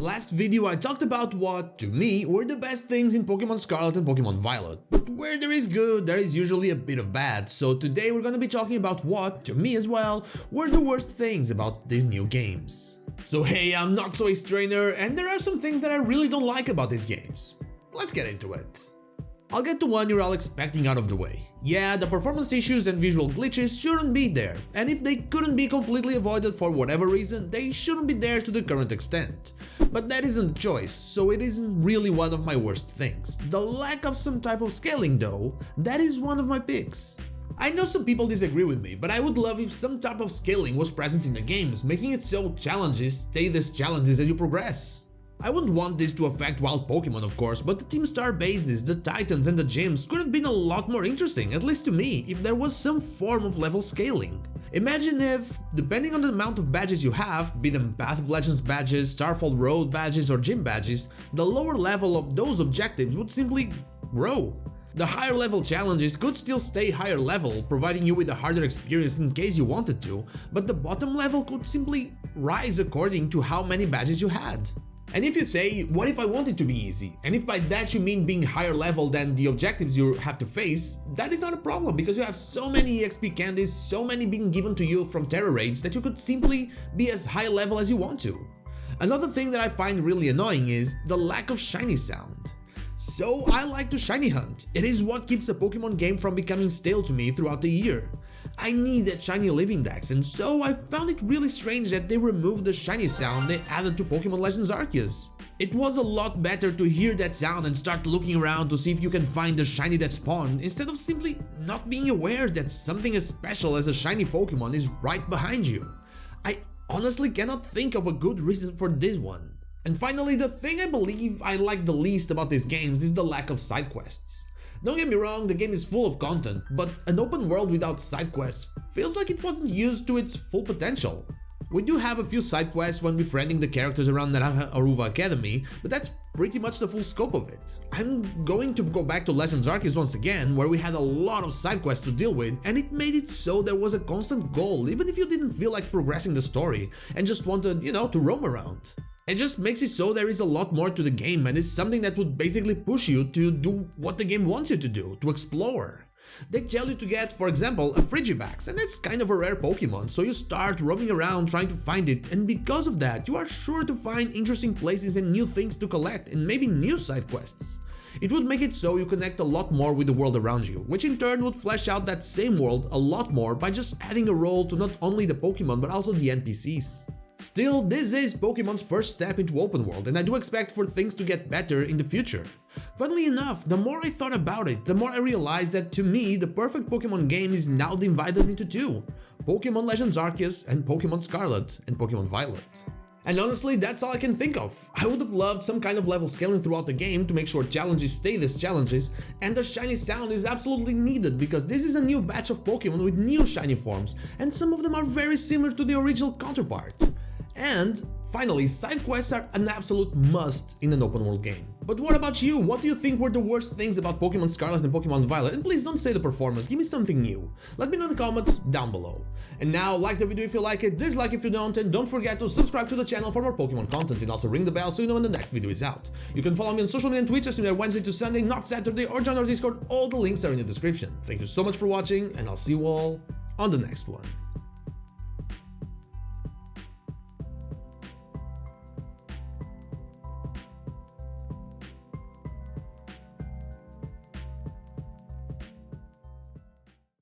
Last video I talked about what, to me, were the best things in Pokémon Scarlet and Pokémon Violet. But where there is good, there is usually a bit of bad, so today we're gonna be talking about what, to me as well, were the worst things about these new games. So hey, I'm not so ace trainer, and there are some things that I really don't like about these games. Let's get into it. I'll get the one you're all expecting out of the way. Yeah, the performance issues and visual glitches shouldn't be there, and if they couldn't be completely avoided for whatever reason, they shouldn't be there to the current extent. But that isn't a choice, so it isn't really one of my worst things. The lack of some type of scaling though, that is one of my picks. I know some people disagree with me, but I would love if some type of scaling was present in the games, making it so challenges stay these challenges as you progress. I wouldn't want this to affect wild Pokemon of course, but the Team Star bases, the Titans and the gyms could have been a lot more interesting, at least to me, if there was some form of level scaling. Imagine if, depending on the amount of badges you have, be them Path of Legends badges, Starfall Road badges or gym badges, the lower level of those objectives would simply grow. The higher level challenges could still stay higher level, providing you with a harder experience in case you wanted to, but the bottom level could simply rise according to how many badges you had. And if you say, what if I want it to be easy? And if by that you mean being higher level than the objectives you have to face, that is not a problem because you have so many EXP candies, so many being given to you from terror raids that you could simply be as high level as you want to. Another thing that I find really annoying is the lack of shiny sound. So I like to shiny hunt. It is what keeps a Pokemon game from becoming stale to me throughout the year. I need that shiny live index, and so I found it really strange that they removed the shiny sound they added to Pokemon Legends Arceus. It was a lot better to hear that sound and start looking around to see if you can find the shiny that spawned, instead of simply not being aware that something as special as a shiny Pokemon is right behind you. I honestly cannot think of a good reason for this one. And finally, the thing I believe I like the least about these games is the lack of side quests. Don't get me wrong, the game is full of content, but an open world without side quests feels like it wasn't used to its full potential. We do have a few side quests when befriending the characters around Naranja Aruva Academy, but that's pretty much the full scope of it. I'm going to go back to Legends Arceus once again, where we had a lot of side quests to deal with, and it made it so there was a constant goal, even if you didn't feel like progressing the story and just wanted, to roam around. It just makes it so there is a lot more to the game, and it's something that would basically push you to do what the game wants you to do, to explore. They tell you to get, for example, a Frigibax, and that's kind of a rare Pokemon, so you start roaming around trying to find it, and because of that, you are sure to find interesting places and new things to collect, and maybe new side quests. It would make it so you connect a lot more with the world around you, which in turn would flesh out that same world a lot more by just adding a role to not only the Pokemon but also the NPCs. Still, this is Pokemon's first step into open world, and I do expect for things to get better in the future. Funnily enough, the more I thought about it, the more I realized that to me, the perfect Pokemon game is now divided into two: Pokemon Legends Arceus and Pokemon Scarlet and Pokemon Violet. And honestly, that's all I can think of. I would have loved some kind of level scaling throughout the game to make sure challenges stay as challenges, and the shiny sound is absolutely needed because this is a new batch of Pokemon with new shiny forms, and some of them are very similar to the original counterpart. And finally, side quests are an absolute must in an open world game. But what about you? What do you think were the worst things about Pokemon Scarlet and Pokemon Violet? And please don't say the performance, give me something new. Let me know in the comments down below. And now, like the video if you like it, dislike if you don't, and don't forget to subscribe to the channel for more Pokemon content, and also ring the bell so you know when the next video is out. You can follow me on social media and Twitch, I stream there Wednesday to Sunday, not Saturday, or join our Discord, all the links are in the description. Thank you so much for watching, and I'll see you all on the next one.